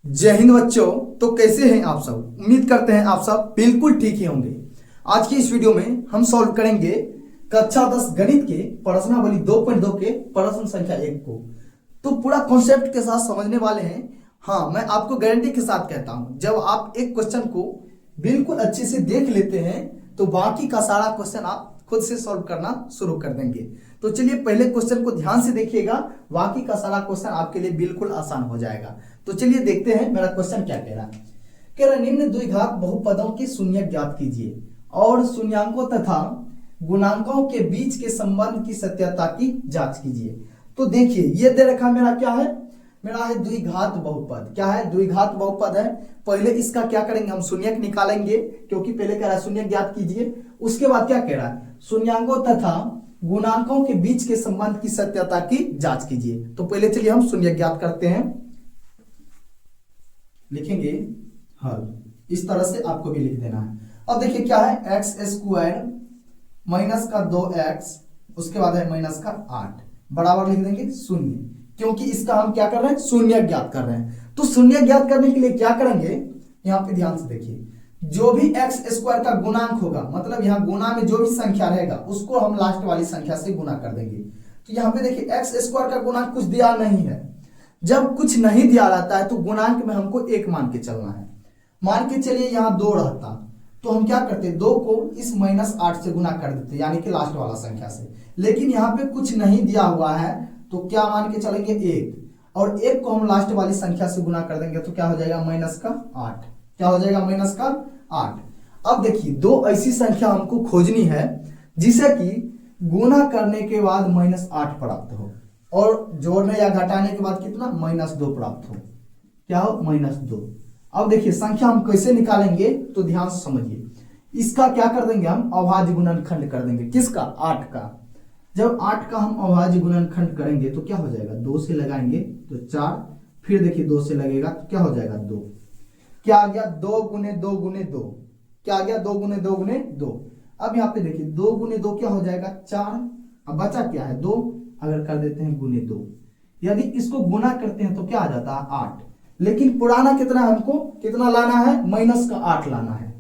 जय हिंद बच्चों। तो कैसे हैं आप सब? उम्मीद करते हैं आप सब बिल्कुल ठीक ही होंगे। आज की इस वीडियो में हम सॉल्व करेंगे कक्षा 10 गणित के प्रश्नावली 2.2 के प्रश्न संख्या 1 को। तो पूरा कॉन्सेप्ट के साथ समझने वाले हैं। हाँ, मैं आपको गारंटी के साथ कहता हूं, जब आप एक क्वेश्चन को बिल्कुल अच्छे से देख लेते हैं तो बाकी का सारा क्वेश्चन आप खुद से सॉल्व करना शुरू कर देंगे। तो चलिए पहले क्वेश्चन को ध्यान से देखिएगा, बाकी का सारा क्वेश्चन आपके लिए बिल्कुल आसान हो जाएगा। तो चलिए देखते हैं मेरा क्वेश्चन क्या कह रहा है। कह रहा निम्न द्विघात बहुपदों के शून्य ज्ञात कीजिए और शून्यांकों तथा गुणांकों के बीच के संबंध की सत्यता की जांच कीजिए। तो देखिए ये दे रखा मेरा क्या है, मेरा है द्विघात बहुपद। क्या है? द्विघात बहुपद है। पहले इसका क्या करेंगे, हम शून्यक निकालेंगे, क्योंकि पहले कह रहा है शून्य ज्ञात कीजिए। उसके बाद क्या कह रहा है, शून्यांकों तथा गुणांकों के बीच के संबंध की सत्यता की जांच कीजिए। तो पहले चलिए हम शून्य ज्ञात करते हैं। लिखेंगे हल, इस तरह से आपको भी लिख देना है। अब देखिए क्या है, एक्स स्क्वायर माइनस का 2x, उसके बाद है माइनस का 8 बराबर लिख देंगे शून्य, क्योंकि इसका हम क्या कर रहे हैं, शून्य ज्ञात कर रहे हैं। तो शून्य ज्ञात करने के लिए क्या करेंगे, यहाँ पे ध्यान से देखिए, जो भी एक्स स्क्वायर का गुणांक होगा, मतलब यहाँ गुणा में जो भी संख्या रहेगा उसको हम लास्ट वाली संख्या से गुना कर देंगे। तो यहाँ पे देखिए एक्स स्क्वायर का गुणांक कुछ दिया नहीं है। जब कुछ नहीं दिया रहता है तो गुणांक में हमको एक मान के चलना है। मान के चलिए यहाँ 2 रहता तो हम क्या करते, 2 को इस -8 से गुना कर देते, यानी कि लास्ट वाला संख्या से। लेकिन यहाँ पे कुछ नहीं दिया हुआ है तो क्या मान के चलेंगे 1, और 1 को हम लास्ट वाली संख्या से गुना कर देंगे तो क्या हो जाएगा -8। क्या हो जाएगा -8। अब देखिए दो ऐसी संख्या हमको खोजनी है जिसे कि गुना करने के बाद -8 प्राप्त हो और जोड़ने या घटाने के बाद कितना -2 प्राप्त हो। क्या हो, -2। अब देखिए संख्या हम कैसे निकालेंगे तो ध्यान से समझिए। इसका क्या कर देंगे, हम अभाज्य गुणनखंड कर देंगे। किसका? 8 का। जब 8 का हम अभाज्य गुणनखंड करेंगे तो क्या हो जाएगा, 2 से लगाएंगे तो 4, फिर देखिए 2 से लगेगा तो क्या हो जाएगा 2। क्या आ गया, 2 गुने 2 गुने 2। क्या आ गया, 2 गुने 2 गुने 2। अब यहाँ पे देखिए 2 गुने 2 क्या हो जाएगा 4। अब बचा क्या है 2, अगर कर देते हैं गुने 2, यदि इसको गुना करते हैं तो क्या आ जाता है 8। लेकिन पुराना कितना, हमको कितना लाना है, -8 लाना है।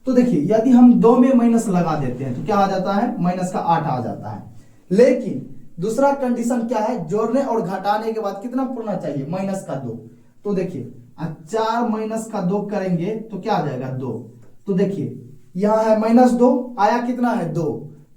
तो देखिए यदि हम 2 में माइनस लगा देते हैं तो क्या आ जाता है, -8 आ जाता है। लेकिन दूसरा कंडीशन क्या है, जोड़ने और घटाने के बाद कितना पुराना चाहिए, -2। तो देखिए 4 -2 करेंगे तो क्या आ जाएगा 2। तो देखिए यहाँ है -2, आया कितना है 2।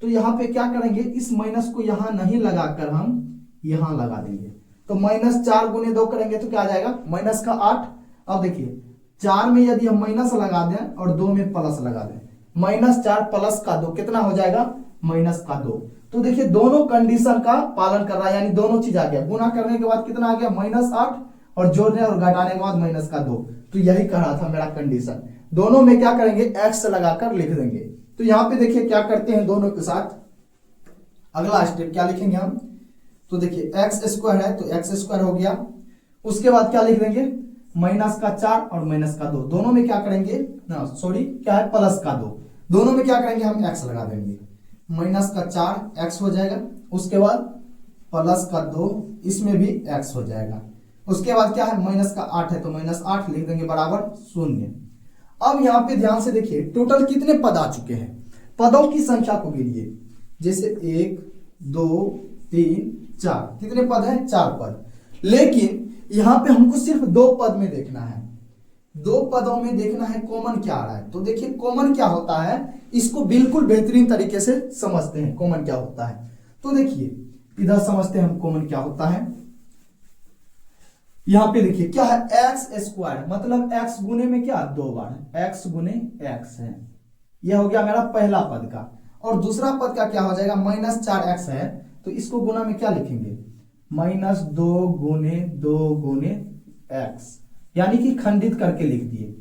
तो यहाँ पे क्या करेंगे, इस माइनस को यहाँ नहीं लगाकर हम यहाँ लगा देंगे। तो -4 गुने 2 करेंगे तो क्या आ जाएगा -8। अब देखिए 4 में यदि हम माइनस लगा दें और 2 में प्लस लगा दें, -4 प्लस का 2 कितना हो जाएगा, -2। तो देखिए दोनों कंडीशन का पालन कर रहा है, यानी दोनों चीज आ गया। गुना करने के बाद कितना आ गया -8, और जोड़ने और घटाने के बाद -2। तो यही कह रहा था मेरा कंडीशन। दोनों में क्या करेंगे, एक्स लगाकर लिख देंगे। तो यहाँ पे देखिए क्या करते हैं दोनों के साथ, अगला स्टेप क्या लिखेंगे हम, तो देखिए एक्स स्क्वायर है तो एक्स स्क्वायर हो गया। उसके बाद क्या लिख देंगे, -4 और -2, दोनों में क्या करेंगे ना, सॉरी क्या है, +2, दोनों में क्या करेंगे हम एक्स लगा देंगे। -4 एक्स हो जाएगा, उसके बाद +2, इसमें भी एक्स हो जाएगा। उसके बाद क्या है, -8 है तो -8 लिख देंगे बराबर 0। अब यहाँ पे ध्यान से देखिए टोटल कितने पद आ चुके हैं, पदों की संख्या को गिनिए। जैसे 1 2 3 4, कितने पद हैं, 4 पद। लेकिन यहाँ पे हमको सिर्फ 2 पद में देखना है, 2 पदों में देखना है कॉमन क्या आ रहा है। तो देखिए कॉमन क्या होता है, इसको बिल्कुल बेहतरीन तरीके से समझते हैं कॉमन क्या होता है। तो देखिए इधर समझते हैं हम कॉमन क्या होता है। यहाँ पे देखिए क्या है, एक्स स्क्वायर, मतलब एक्स गुने में क्या 2 बार, एक्स गुने एक्स है। यह हो गया मेरा पहला पद का। और दूसरा पद का क्या हो जाएगा, -4x है तो इसको गुना में क्या लिखेंगे, -2 गुने 2 गुने x, यानी कि खंडित करके लिख दिए।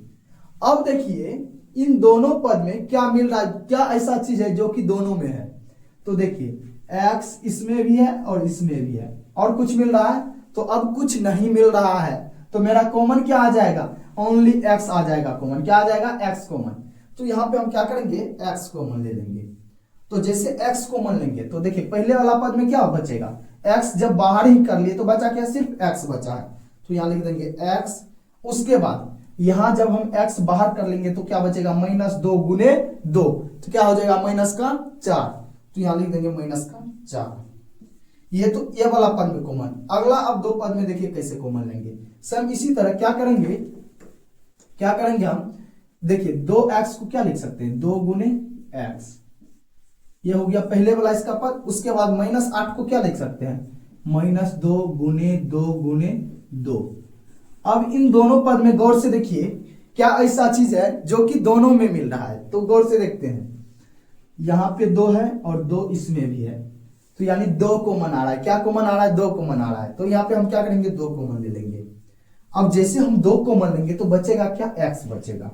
अब देखिए इन दोनों पद में क्या मिल रहा है, क्या ऐसा चीज है जो कि दोनों में है। तो देखिए x इसमें भी है और इसमें भी है, और कुछ मिल रहा है, तो अब कुछ नहीं मिल रहा है। तो मेरा कॉमन क्या आ जाएगा, ओनली x आ जाएगा कॉमन। क्या आ जाएगा, x कॉमन। तो यहाँ पे हम क्या करेंगे, x कॉमन ले लेंगे। तो जैसे x कॉमन लेंगे तो देखिए पहले वाला पद में क्या बचेगा, x जब बाहर ही कर लिए तो बचा क्या, सिर्फ x बचा है। तो यहाँ लिख देंगे x, उसके बाद यहां जब हम x बाहर कर लेंगे तो क्या बचेगा, -2 गुने 2, तो क्या हो जाएगा -4, तो यहां लिख देंगे -4। ये तो ये वाला पद में कॉमन। अगला अब 2 पद में देखिए कैसे कॉमन लेंगे। सेम इसी तरह क्या करेंगे हम, देखिए 2x को क्या लिख सकते हैं, 2 गुने x, ये हो गया पहले वाला इसका पद। उसके बाद -8 को क्या लिख सकते हैं, -2 गुने 2 गुने 2। अब इन दोनों पद में गौर से देखिए, क्या ऐसा चीज है जो कि दोनों में मिल रहा है, तो गौर से देखते हैं। यहां पे 2 है और 2 इसमें भी है, तो यानी 2 कॉमन आ रहा है। क्या कॉमन आ रहा है, 2 कॉमन आ रहा है। तो यहाँ पे हम क्या करेंगे, 2 कॉमन ले लेंगे। अब जैसे हम 2 कॉमन लेंगे तो बचेगा क्या, x बचेगा,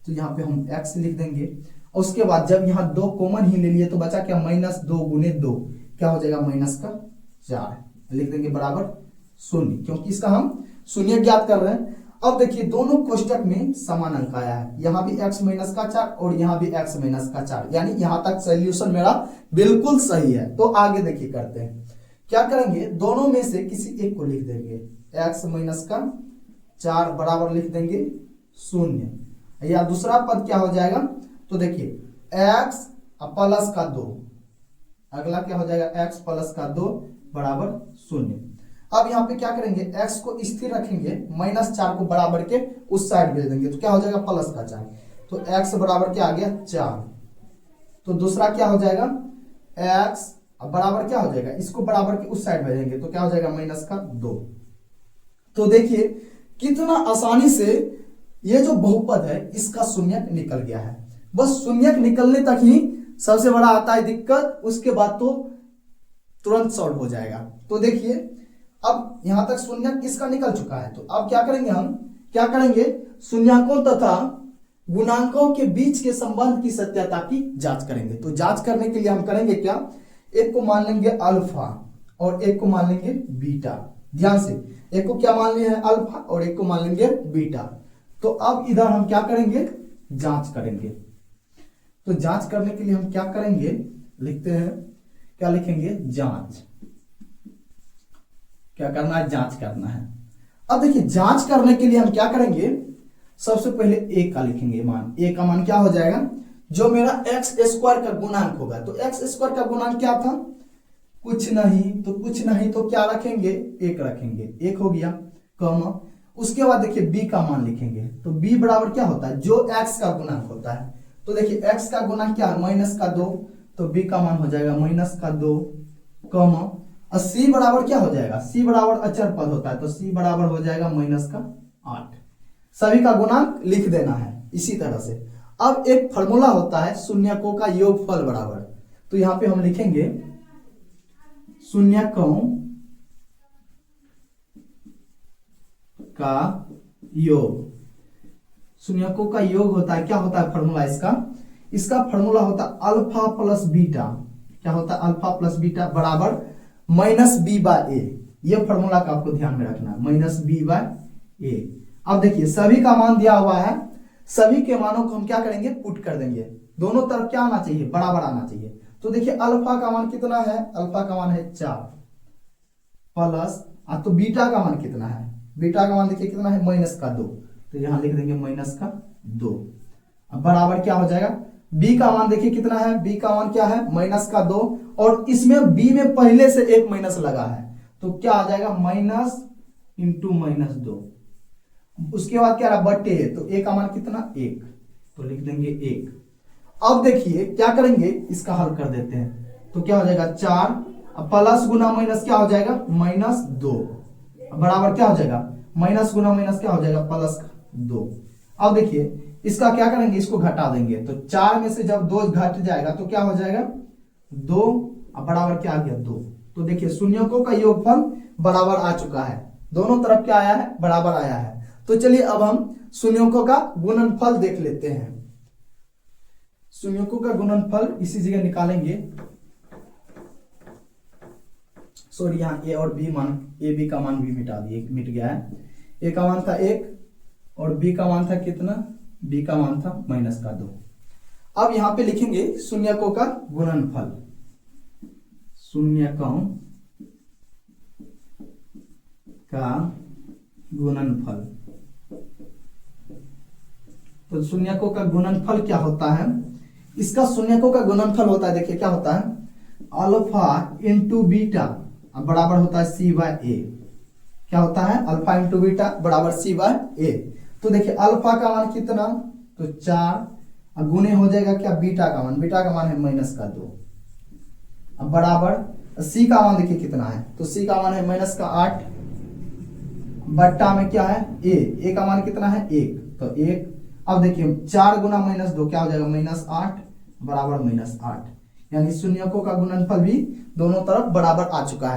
तो यहाँ पे हम x लिख देंगे। और उसके बाद जब यहाँ 2 कॉमन ही ले लिए तो बचा क्या, -2 गुने 2, क्या हो जाएगा -4, लिख देंगे बराबर 0, क्योंकि इसका हम शून्य ज्ञात कर रहे हैं। अब देखिए दोनों कोष्टक में समान अंक आया है, यहाँ भी x -4 और यहाँ भी x -4, यानी यहां तक सोल्यूशन मेरा बिल्कुल सही है। तो आगे देखिए करते हैं, क्या करेंगे, दोनों में से किसी एक को लिख देंगे, x -4 बराबर लिख देंगे 0, या दूसरा पद क्या हो जाएगा, तो देखिए x प्लस का 2, अगला क्या हो जाएगा, x प्लस का 2 बराबर 0। अब यहाँ पे क्या करेंगे, x को स्थिर रखेंगे, -4 को बराबर के उस साइड भेज देंगे, तो क्या हो जाएगा +4, तो x बराबर क्या आ गया 4। तो दूसरा क्या हो जाएगा, x बराबर क्या हो जाएगा, इसको बराबर के उस साइड भेजेंगे, तो क्या हो जाएगा -2। तो देखिए कितना आसानी से ये जो बहुपद है इसका शून्यक निकल गया है। बस शून्यक निकलने तक ही सबसे बड़ा आता है दिक्कत, उसके बाद तो तुरंत सॉल्व हो जाएगा। तो देखिए अब यहां तक शून्यक इसका निकल चुका है, तो अब क्या करेंगे, हम क्या करेंगे, शून्यकों तथा गुणांकों के बीच के संबंध की सत्यता की जांच करेंगे। तो जांच करने के लिए हम करेंगे क्या, एक को मान लेंगे अल्फा और एक को मान लेंगे बीटा। ध्यान से, एक को क्या मान लिया है अल्फा और एक को मान लेंगे बीटा। तो अब इधर हम क्या करेंगे, जांच करेंगे। तो जांच करने के लिए हम क्या करेंगे, लिखते हैं, क्या लिखेंगे, जांच। क्या करना है, जांच करना है। अब देखिए जांच करने के लिए हम क्या करेंगे, सबसे पहले a का लिखेंगे मान। a का मान क्या हो जाएगा, जो मेरा x² का गुणांक होगा। तो x² का गुणांक क्या था, कुछ नहीं तो क्या रखेंगे, 1 रखेंगे, 1 हो गया, कॉमा। उसके बाद देखिए b का मान लिखेंगे, तो b बराबर क्या होता है, जो x का गुणांक होता है। तो देखिए x का गुणांक क्या है, -2, तो b का मान हो जाएगा -2, कॉमा। और c बराबर क्या हो जाएगा, c बराबर अचर पद होता है, तो c बराबर हो जाएगा -8। सभी का गुणांक लिख देना है इसी तरह से। अब एक फॉर्मूला होता है शून्यकों का योगफल बराबर, तो यहां पे हम लिखेंगे शून्यकों का योग। शून्यकों का योग होता है, क्या होता है फॉर्मूला इसका फॉर्मूला होता है अल्फा प्लस बीटा। क्या होता है, अल्फा प्लस बीटा बराबर -b/a। ये फॉर्मूला का आपको ध्यान में रखना है, -b/a। अब देखिए सभी का मान दिया हुआ है, सभी के मानों को हम क्या करेंगे, पुट कर देंगे। दोनों तरफ क्या आना चाहिए, बराबर आना चाहिए। तो देखिए अल्फा का मान कितना है, अल्फा का मान है 4 प्लस, तो बीटा का मान कितना है, बीटा का मान देखिए कितना है, -2, तो यहां लिख देंगे -2। अब बराबर क्या हो जाएगा, b का मान देखिए कितना है, b का मान क्या है, -2, और इसमें b में पहले से एक माइनस लगा है, तो क्या आ जाएगा, -2। उसके बाद क्या रहा, बटे, तो a का मान कितना, 1, तो लिख देंगे 1। अब देखिए क्या करेंगे, इसका हल कर देते हैं, तो क्या हो जाएगा 4 प्लस गुना माइनस क्या हो जाएगा, -2 बराबर क्या हो जाएगा, माइनस गुना माइनस क्या हो जाएगा, +2। अब देखिए इसका क्या करेंगे, इसको घटा देंगे, तो 4 में से जब 2 घट जाएगा तो क्या हो जाएगा 2, बराबर क्या आ गया 2। तो देखिए शून्यकों का योगफल बराबर आ चुका है, दोनों तरफ क्या आया है, बराबर आया है। तो चलिए अब हम शून्यकों का गुणनफल देख लेते हैं। शून्यकों का गुणनफल इसी जगह निकालेंगे। सॉरी, यहाँ a और b मान, a b का मान भी मिटा दिए, मिट गया है। a का मान था 1 और b का मान था कितना, b का मान था -2। अब यहां पे लिखेंगे शून्यकों का गुणनफल, शून्यकों का गुणनफल। तो शून्यकों का गुणनफल क्या होता है, इसका शून्यकों का गुणनफल होता है, देखिए क्या होता है, अल्फा इंटू बीटा बराबर होता है सी बाय ए। क्या होता है, अल्फा इंटू बीटा बराबर सी बाय ए। तो देखिए अल्फा का मान कितना, तो 4, अब गुने हो जाएगा क्या बीटा का मान, बीटा का मान है -2, अब बराबर सी का मान देखिए कितना है, तो सी का मान है -8 बट्टा में क्या है ए का मान कितना है 1, तो 1। अब देखिए 4 गुना -2 क्या हो जाएगा, -8 बराबर -8, यानी शून्यकों का गुणनफल भी दोनों तरफ बराबर आ चुका है।